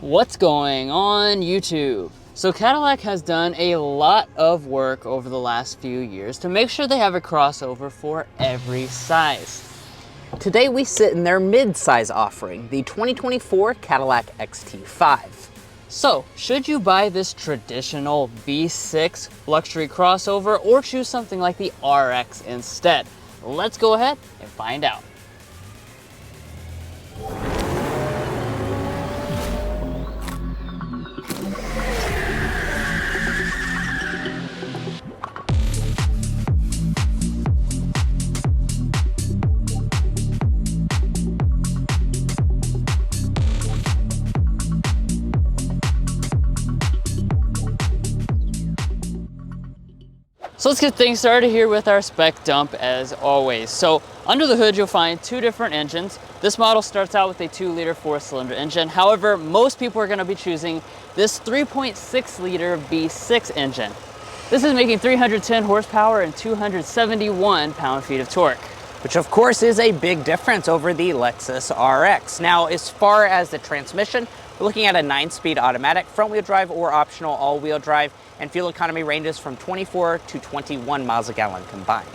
What's going on YouTube? So Cadillac has done a lot of work over the last few years to make sure they have a crossover for every size. Today we sit in their mid-size offering, the 2024 Cadillac XT5. So, should you buy this traditional V6 luxury crossover or choose something like the RX instead? Let's go ahead and find out. So let's get things started here with our spec dump as always. So under the hood, you'll find two different engines. This model starts out with a 2-liter 4-cylinder engine. However, most people are gonna be choosing this 3.6-liter V6 engine. This is making 310 horsepower and 271 pound-feet of torque. Which of course is a big difference over the Lexus RX. Now, as far as the transmission, we're looking at a 9-speed automatic, front-wheel drive or optional all-wheel drive, and fuel economy ranges from 24 to 21 miles a gallon combined.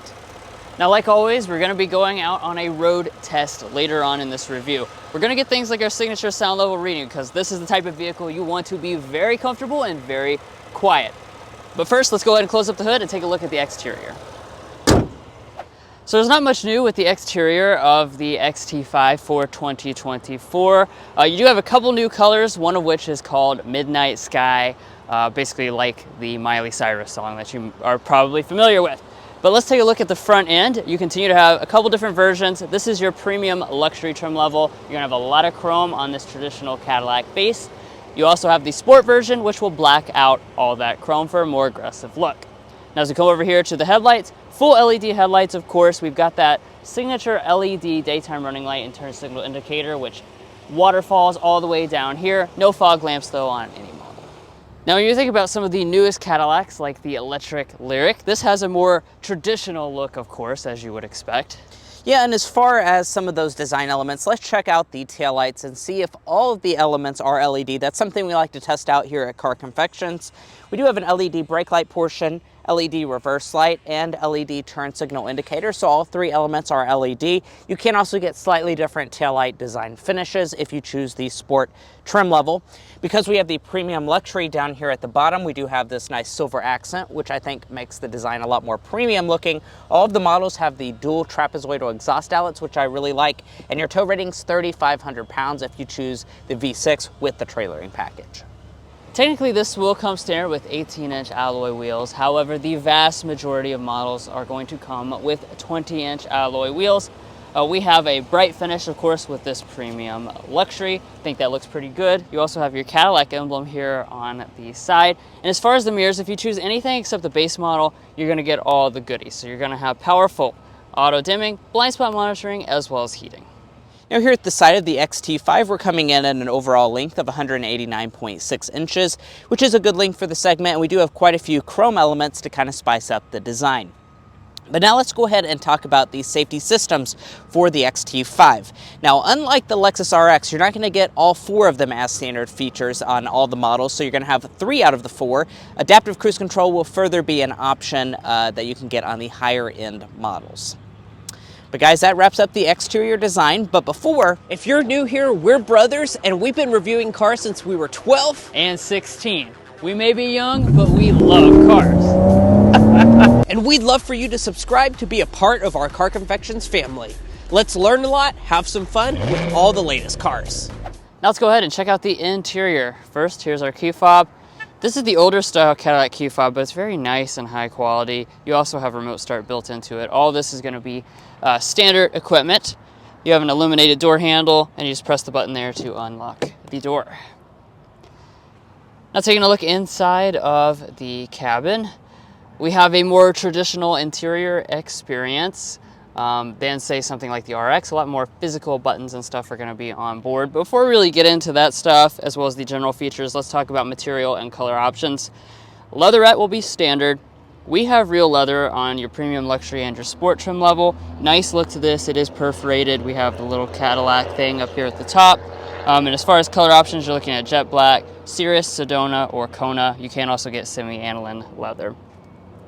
Now, like always, we're gonna be going out on a road test later on in this review. We're gonna get things like our signature sound level reading because this is the type of vehicle you want to be very comfortable and very quiet. But first, let's go ahead and close up the hood and take a look at the exterior. So there's not much new with the exterior of the XT5 for 2024. You do have a couple new colors, one of which is called Midnight Sky, basically like the Miley Cyrus song that you are probably familiar with. But let's take a look at the front end. You continue to have a couple different versions. This is your premium luxury trim level. You're gonna have a lot of chrome on this traditional Cadillac base. You also have the sport version, which will black out all that chrome for a more aggressive look. Now, as we come over here to the headlights, full LED headlights, of course. We've got that signature LED daytime running light and turn signal indicator, which waterfalls all the way down here. No fog lamps, though, on any model. Now, when you think about some of the newest Cadillacs, like the electric Lyriq, this has a more traditional look, of course, as you would expect. Yeah, and as far as some of those design elements, let's check out the taillights and see if all of the elements are LED. That's something we like to test out here at Car Confections. We do have an LED brake light portion, LED reverse light, and LED turn signal indicator, so all three elements are LED. You can also get slightly different taillight design finishes if you choose the sport trim level. Because we have the premium luxury down here at the bottom, we do have this nice silver accent, which I think makes the design a lot more premium looking. All of the models have the dual trapezoidal exhaust outlets, which I really like, and your tow rating's 3,500 pounds if you choose the V6 with the trailering package. Technically, this will come standard with 18-inch alloy wheels. However, the vast majority of models are going to come with 20-inch alloy wheels. We have a bright finish, of course, with this premium luxury. I think that looks pretty good. You also have your Cadillac emblem here on the side. And as far as the mirrors, if you choose anything except the base model, you're gonna get all the goodies. So you're gonna have powerful auto dimming, blind spot monitoring, as well as heating. Now, here at the side of the XT5, we're coming in at an overall length of 189.6 inches, which is a good length for the segment, and we do have quite a few chrome elements to kind of spice up the design. But now let's go ahead and talk about the safety systems for the XT5. Now, unlike the Lexus RX, you're not going to get all 4 of them as standard features on all the models, so you're going to have 3 out of the 4. Adaptive cruise control will further be an option that you can get on the higher end models. But guys, that wraps up the exterior design. But before, if you're new here, we're brothers, and we've been reviewing cars since we were 12 and 16. We may be young, but we love cars. And we'd love for you to subscribe to be a part of our Car Confections family. Let's learn a lot, have some fun with all the latest cars. Now let's go ahead and check out the interior. First, here's our key fob. This is the older style Cadillac key fob, but it's very nice and high quality. You also have remote start built into it. All this is going to be standard equipment. You have an illuminated door handle, and you just press the button there to unlock the door. Now taking a look inside of the cabin, we have a more traditional interior experience than say something like the RX. A lot more physical buttons and stuff are going to be on board. But before we really get into that stuff, as well as the general features, let's talk about material and color options. Leatherette will be standard. We have real leather on your premium luxury and your sport trim level. Nice look to this. It is perforated. We have the little Cadillac thing up here at the top. And as far as color options, you're looking at jet black, Cirrus, Sedona, or Kona. You can also get semi-aniline leather.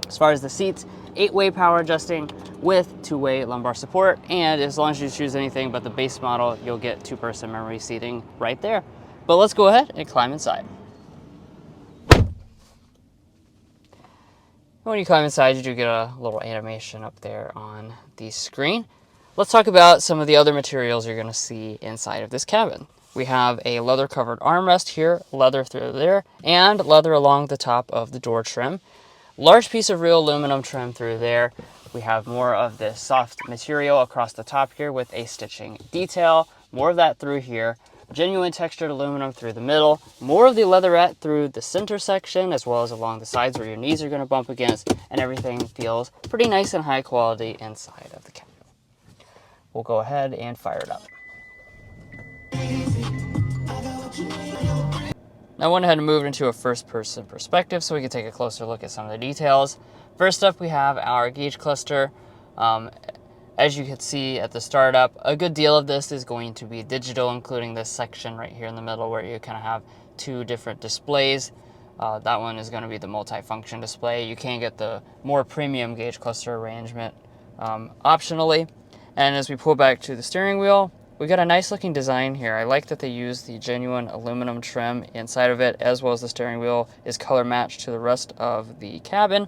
As far as the seats, 8-way power adjusting with 2-way lumbar support, and as long as you choose anything but the base model, you'll get 2-person memory seating right there. But let's go ahead and climb inside. When you climb inside, you do get a little animation up there on the screen. Let's talk about some of the other materials you're going to see inside of this cabin. We have a leather covered armrest here, leather through there, and leather along the top of the door trim. Large piece of real aluminum trim through there. We have more of this soft material across the top here with a stitching detail. More of that through here. Genuine textured aluminum through the middle. More of the leatherette through the center section as well as along the sides where your knees are going to bump against, and everything feels pretty nice and high quality inside of the cabin. We'll go ahead and fire it up. Now I went ahead and moved into a first-person perspective so we can take a closer look at some of the details. First up, we have our gauge cluster. As you can see at the startup, a good deal of this is going to be digital, including this section right here in the middle where you kind of have 2 different displays. That one is going to be the multi-function display. You can get the more premium gauge cluster arrangement optionally. And as we pull back to the steering wheel, we got a nice looking design here. I like that they use the genuine aluminum trim inside of it, as well as the steering wheel is color matched to the rest of the cabin.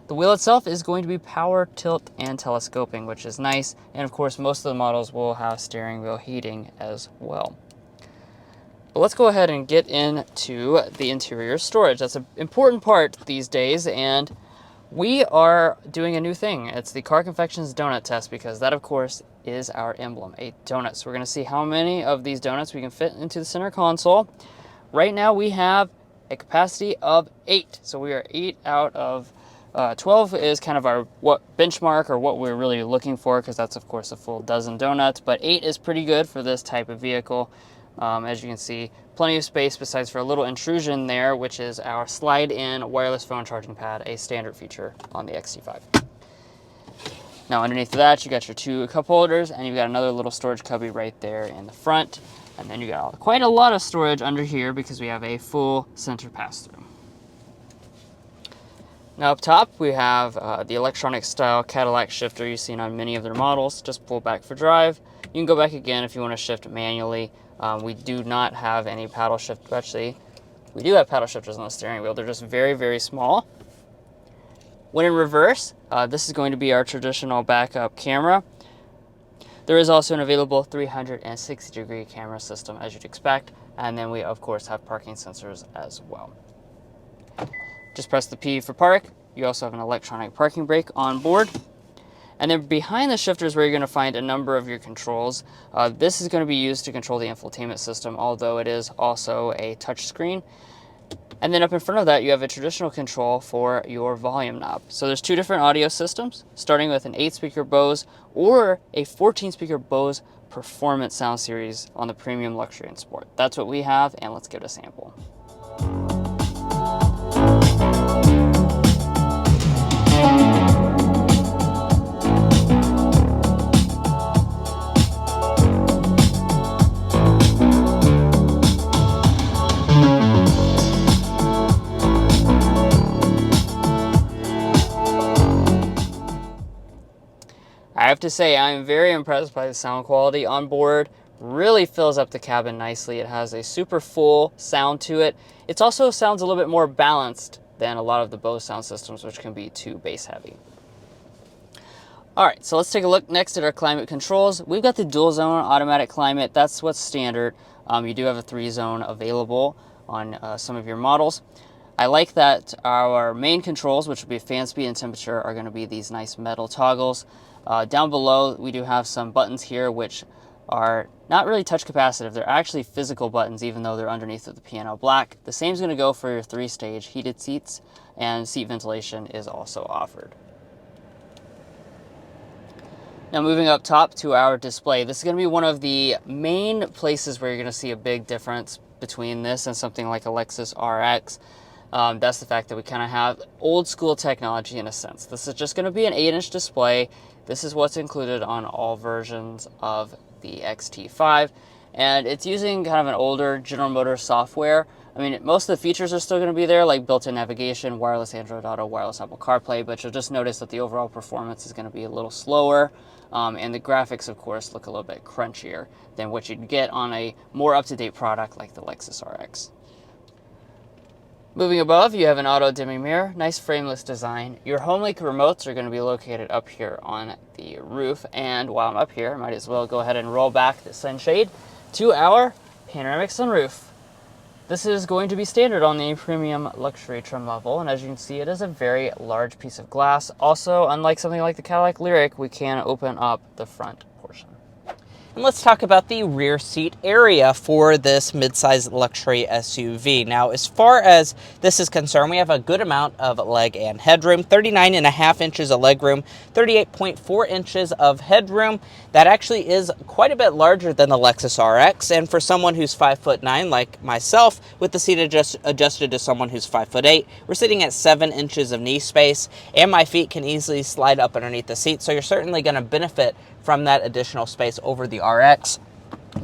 The wheel itself is going to be power, tilt, and telescoping, which is nice. And of course, most of the models will have steering wheel heating as well. But let's go ahead and get into the interior storage. That's an important part these days, and we are doing a new thing. It's the Car Confections donut test, because that, of course, is our emblem, a donut. So we're going to see how many of these donuts we can fit into the center console. Right now, we have a capacity of 8. So we are 8 out of 12 is kind of our benchmark, or what we're really looking for, because that's, of course, a full dozen donuts. But 8 is pretty good for this type of vehicle. As you can see, plenty of space besides for a little intrusion there, which is our slide-in wireless phone charging pad, a standard feature on the XT5. Now underneath that, you got your 2 cup holders, and you've got another little storage cubby right there in the front. And then you got quite a lot of storage under here because we have a full center pass-through. Now up top, we have the electronic style Cadillac shifter you've seen on many of their models. Just pull back for drive. You can go back again if you want to shift manually. We do not have any paddle shift. Actually, we do have paddle shifters on the steering wheel. They're just very, very small. When in reverse, this is going to be our traditional backup camera. There is also an available 360-degree camera system, as you'd expect. And then we, of course, have parking sensors as well. Just press the P for park. You also have an electronic parking brake on board. And then behind the shifter is where you're going to find a number of your controls. This is going to be used to control the infotainment system, although it is also a touch screen. And then up in front of that, you have a traditional control for your volume knob. So there's 2 different audio systems, starting with an 8-speaker Bose or a 14-speaker Bose Performance sound series on the Premium, Luxury, and Sport. That's what we have, and let's give it a sample. I have to say, I'm very impressed by the sound quality on board. Really fills up the cabin nicely. It has a super full sound to it. It also sounds a little bit more balanced than a lot of the Bose sound systems, which can be too bass heavy. All right, so let's take a look next at our climate controls. We've got the dual zone automatic climate. That's what's standard. You do have a 3-zone available on some of your models. I like that our main controls, which would be fan speed and temperature, are going to be these nice metal toggles. Down below, we do have some buttons here, which are not really touch capacitive. They're actually physical buttons, even though they're underneath of the piano black. The same is going to go for your 3-stage heated seats, and seat ventilation is also offered. Now moving up top to our display, this is going to be one of the main places where you're going to see a big difference between this and something like a Lexus RX. That's the fact that we kind of have old school technology in a sense. This is just going to be an 8-inch display. This is what's included on all versions of the XT5. and it's using kind of an older General Motors software. I mean, most of the features are still going to be there, like built-in navigation, wireless Android Auto, wireless Apple CarPlay, but you'll just notice that the overall performance is going to be a little slower, and the graphics, of course, look a little bit crunchier than what you'd get on a more up-to-date product like the Lexus RX. Moving above, you have an auto-dimming mirror, nice frameless design. Your HomeLink remotes are going to be located up here on the roof, and while I'm up here, I might as well go ahead and roll back the sunshade to our panoramic sunroof. This is going to be standard on the premium luxury trim level, and as you can see, it is a very large piece of glass. Also, unlike something like the Cadillac Lyriq, we can open up the front portion. And let's talk about the rear seat area for this midsize luxury SUV. Now, as far as this is concerned, we have a good amount of leg and headroom, 39.5 inches of legroom, 38.4 inches of headroom. That actually is quite a bit larger than the Lexus RX, and for someone who's 5'9" like myself, with the seat adjusted to someone who's 5'8", we're sitting at 7 inches of knee space, and my feet can easily slide up underneath the seat, so you're certainly going to benefit from that additional space over the RX.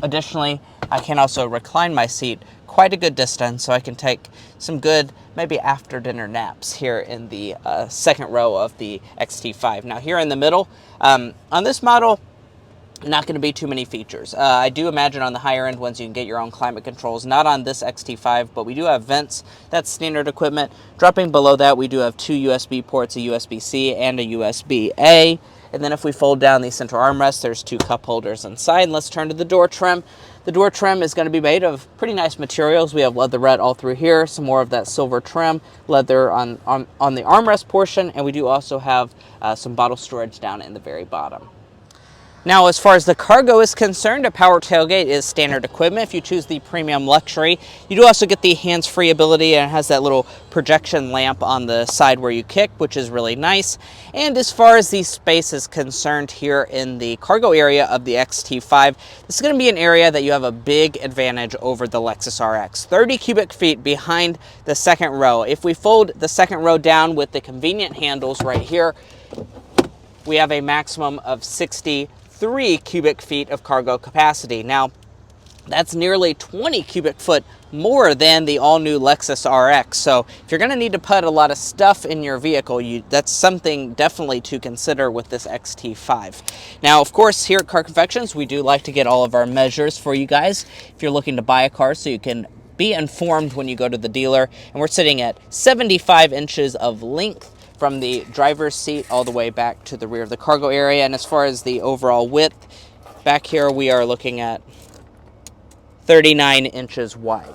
Additionally, I can also recline my seat quite a good distance, so I can take some good, maybe after dinner naps here in the second row of the XT5. Now here in the middle, on this model, not going to be too many features. I do imagine on the higher end ones you can get your own climate controls. Not on this XT5, but we do have vents. That's standard equipment. Dropping below that, we do have 2 USB ports, a USB-C and a USB-A. And then if we fold down the center armrest, there's 2 cup holders inside. And let's turn to the door trim. The door trim is going to be made of pretty nice materials. We have leatherette all through here, some more of that silver trim, leather on the armrest portion, and we do also have some bottle storage down in the very bottom. Now, as far as the cargo is concerned, a power tailgate is standard equipment if you choose the premium luxury. You do also get the hands-free ability, and it has that little projection lamp on the side where you kick, which is really nice. And as far as the space is concerned here in the cargo area of the XT5, this is going to be an area that you have a big advantage over the Lexus RX. 30 cubic feet behind the second row. If we fold the second row down with the convenient handles right here, we have a maximum of 63 cubic feet of cargo capacity. Now, that's nearly 20 cubic foot more than the all-new Lexus RX. So if you're going to need to put a lot of stuff in your vehicle, that's something definitely to consider with this XT5. Now, of course, here at Car Confections, we do like to get all of our measures for you guys if you're looking to buy a car, so you can be informed when you go to the dealer. And we're sitting at 75 inches of length from the driver's seat all the way back to the rear of the cargo area. And as far as the overall width, back here we are looking at 39 inches wide.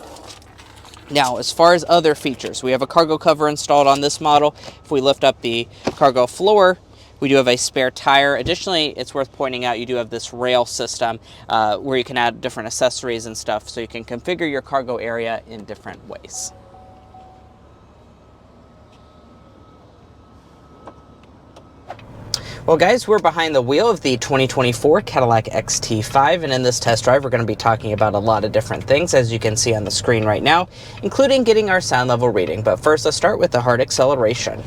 Now, as far as other features, we have a cargo cover installed on this model. If we lift up the cargo floor, we do have a spare tire. Additionally, it's worth pointing out you do have this rail system where you can add different accessories and stuff, so you can configure your cargo area in different ways. Well, guys, we're behind the wheel of the 2024 Cadillac XT5, and in this test drive, we're going to be talking about a lot of different things, as you can see on the screen right now, including getting our sound level reading. But first, let's start with the hard acceleration.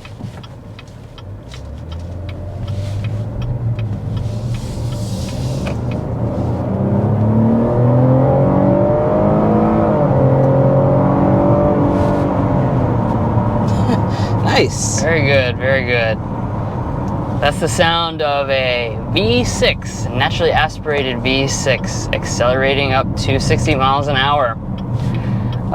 Nice. Very good, very good. That's the sound of a V6, naturally aspirated V6, accelerating up to 60 miles an hour.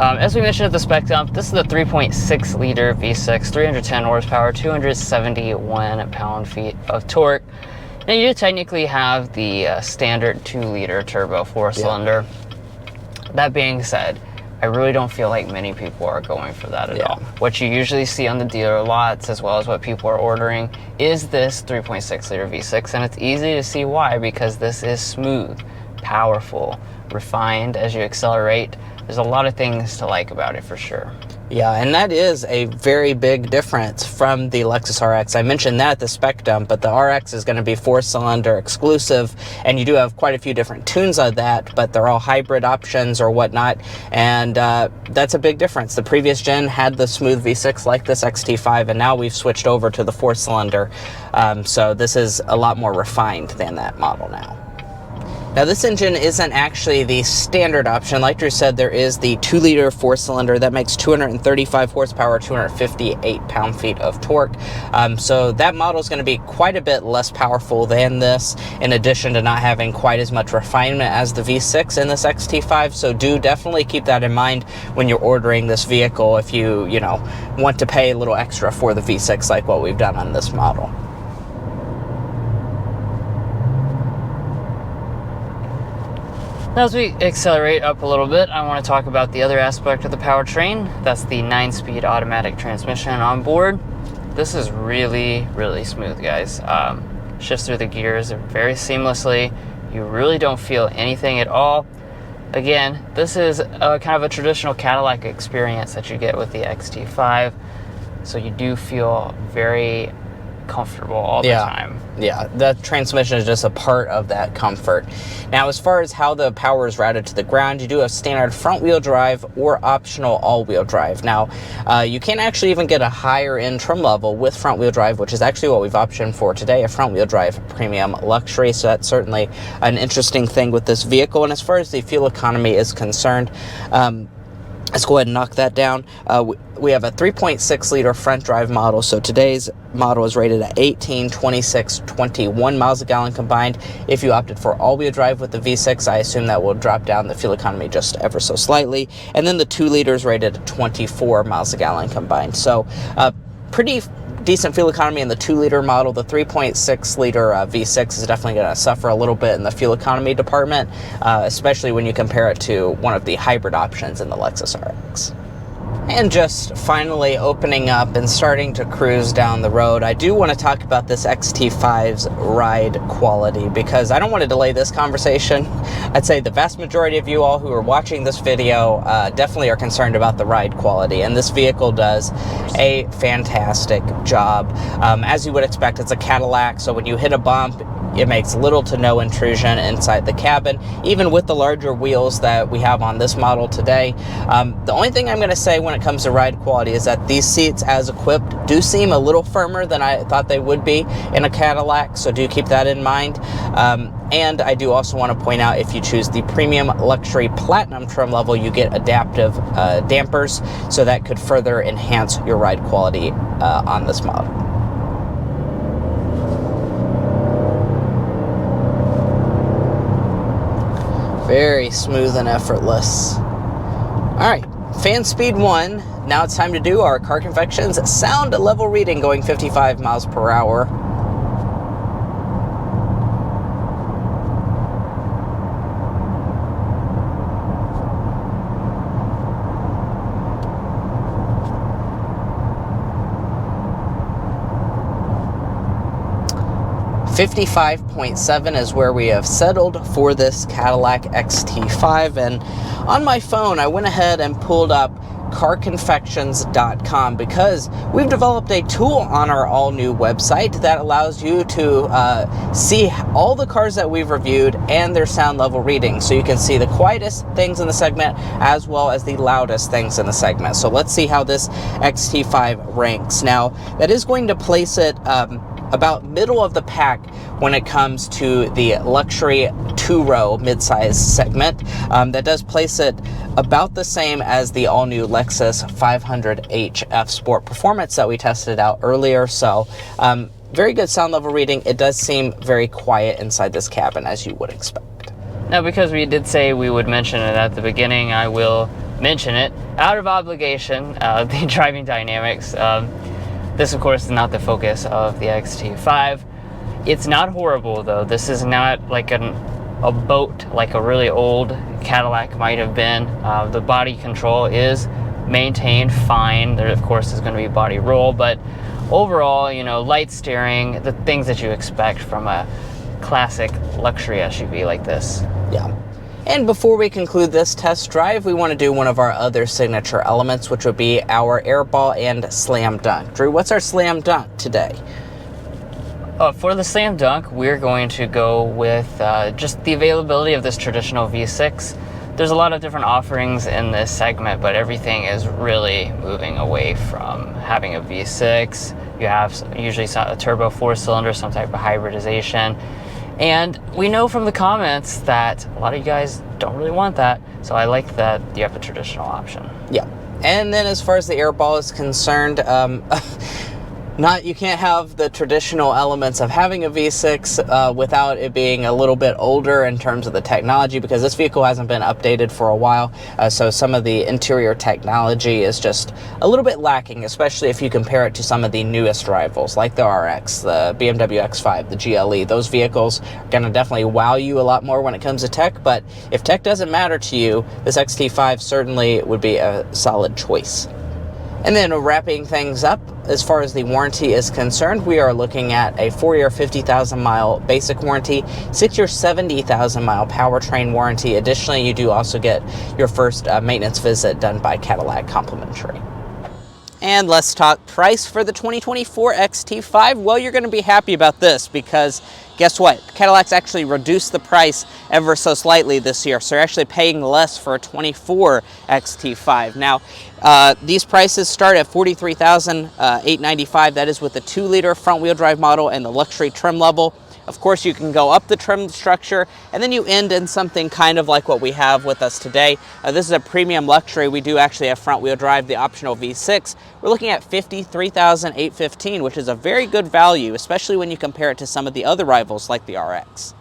As we mentioned at the spec dump, this is the 3.6 liter V6, 310 horsepower, 271 pound-feet of torque. Now you do technically have the standard 2 liter turbo 4-cylinder. Yeah. That being said, I really don't feel like many people are going for that at all. What you usually see on the dealer lots, as well as what people are ordering, is this 3.6 liter V6, and it's easy to see why, because this is smooth, powerful, refined as you accelerate. There's a lot of things to like about it for sure. Yeah, and that is a very big difference from the Lexus RX. I mentioned that at the spec dump, but the RX is going to be 4-cylinder exclusive, and you do have quite a few different tunes of that, but they're all hybrid options or whatnot, and that's a big difference. The previous gen had the smooth V6 like this XT5, and now we've switched over to the 4-cylinder, so this is a lot more refined than that model now. Now this engine isn't actually the standard option. Like Drew said, there is the 2-liter 4-cylinder that makes 235 horsepower, 258 pound-feet of torque. So that model is going to be quite a bit less powerful than this, in addition to not having quite as much refinement as the V6 in this XT5. So do definitely keep that in mind when you're ordering this vehicle if you want to pay a little extra for the V6 like what we've done on this model. Now, as we accelerate up a little bit, I want to talk about the other aspect of the powertrain. That's the 9-speed automatic transmission on board. This is really, really smooth, guys. Shifts through the gears very seamlessly. You really don't feel anything at all. Again, this is kind of a traditional Cadillac experience that you get with the XT5. So you do feel very comfortable all the time. Yeah, the transmission is just a part of that comfort. Now, as far as how the power is routed to the ground, you do have standard front-wheel drive or optional all-wheel drive. Now, you can actually even get a higher end trim level with front-wheel drive, which is actually what we've optioned for today, a front-wheel drive premium luxury. So that's certainly an interesting thing with this vehicle. And as far as the fuel economy is concerned, let's go ahead and knock that down. We have a 3.6 liter front drive model. So today's model is rated at 18, 26, 21 miles a gallon combined. If you opted for all-wheel drive with the V6, I assume that will drop down the fuel economy just ever so slightly. And then the 2 liters rated at 24 miles a gallon combined. So pretty decent fuel economy in the 2-liter model. The 3.6 liter V6 is definitely going to suffer a little bit in the fuel economy department, especially when you compare it to one of the hybrid options in the Lexus RX. And just finally opening up and starting to cruise down the road, I do want to talk about this XT5's ride quality, because I don't want to delay this conversation. I'd say the vast majority of you all who are watching this video definitely are concerned about the ride quality, and this vehicle does a fantastic job. As you would expect, it's a Cadillac, so when you hit a bump, it makes little to no intrusion inside the cabin, even with the larger wheels that we have on this model today. The only thing I'm going to say when it comes to ride quality is that these seats, as equipped, do seem a little firmer than I thought they would be in a Cadillac, so do keep that in mind. And I do also want to point out, if you choose the premium luxury platinum trim level, you get adaptive dampers, so that could further enhance your ride quality on this model. Very smooth and effortless. All right, fan speed 1. Now it's time to do our Car Confections sound level reading, going 55 miles per hour. .7 is where we have settled for this Cadillac XT5. And on my phone, I went ahead and pulled up carconfections.com, because we've developed a tool on our all-new website that allows you to see all the cars that we've reviewed and their sound level readings. So you can see the quietest things in the segment as well as the loudest things in the segment. So let's see how this XT5 ranks. Now, that is going to place it about middle of the pack when it comes to the luxury 2-row midsize segment. That does place it about the same as the all-new Lexus 500h F Sport Performance that we tested out earlier. So very good sound level reading. It does seem very quiet inside this cabin, as you would expect. Now, because we did say we would mention it at the beginning, I will mention it out of obligation, the driving dynamics. This, of course, is not the focus of the XT5. It's not horrible, though. This is not like a boat like a really old Cadillac might have been. The body control is maintained fine. There, of course, is going to be body roll, but overall, light steering, the things that you expect from a classic luxury SUV like this. Yeah. And before we conclude this test drive, we want to do one of our other signature elements, which would be our airball and slam dunk. Drew, what's our slam dunk today? For the slam dunk, we're going to go with just the availability of this traditional V6. There's a lot of different offerings in this segment, but everything is really moving away from having a V6. You have usually a turbo 4-cylinder, some type of hybridization. And we know from the comments that a lot of you guys don't really want that. So I like that you have the traditional option. Yeah. And then as far as the airball is concerned, you can't have the traditional elements of having a V6 without it being a little bit older in terms of the technology, because this vehicle hasn't been updated for a while. So some of the interior technology is just a little bit lacking, especially if you compare it to some of the newest rivals like the RX, the BMW X5, the GLE. Those vehicles are going to definitely wow you a lot more when it comes to tech, but if tech doesn't matter to you, this XT5 certainly would be a solid choice. And then wrapping things up, as far as the warranty is concerned, we are looking at a 4-year, 50,000 mile basic warranty, 6-year, 70,000 mile powertrain warranty. Additionally, you do also get your first maintenance visit done by Cadillac complimentary. And let's talk price for the 2024 XT5. Well, you're going to be happy about this because guess what? Cadillac's actually reduced the price ever so slightly this year. So you're actually paying less for a 24 XT5. Now, these prices start at $43,895. That is with the 2-liter front-wheel drive model and the luxury trim level. Of course, you can go up the trim structure, and then you end in something kind of like what we have with us today. This is a premium luxury. We do actually have front-wheel drive, the optional V6. We're looking at $53,815, which is a very good value, especially when you compare it to some of the other rivals like the RX.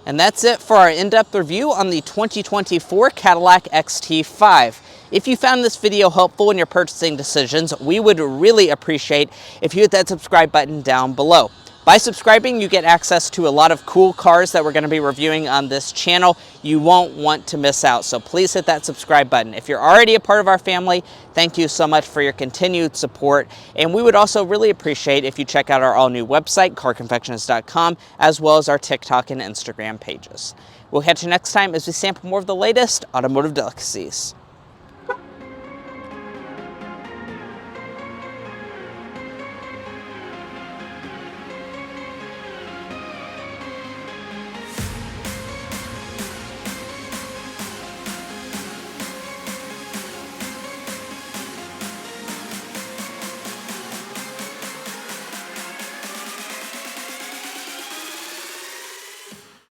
And that's it for our in-depth review on the 2024 Cadillac XT5. If you found this video helpful in your purchasing decisions, we would really appreciate if you hit that subscribe button down below. By subscribing, you get access to a lot of cool cars that we're going to be reviewing on this channel. You won't want to miss out, so please hit that subscribe button. If you're already a part of our family, thank you so much for your continued support. And we would also really appreciate if you check out our all-new website, carconfections.com, as well as our TikTok and Instagram pages. We'll catch you next time as we sample more of the latest automotive delicacies.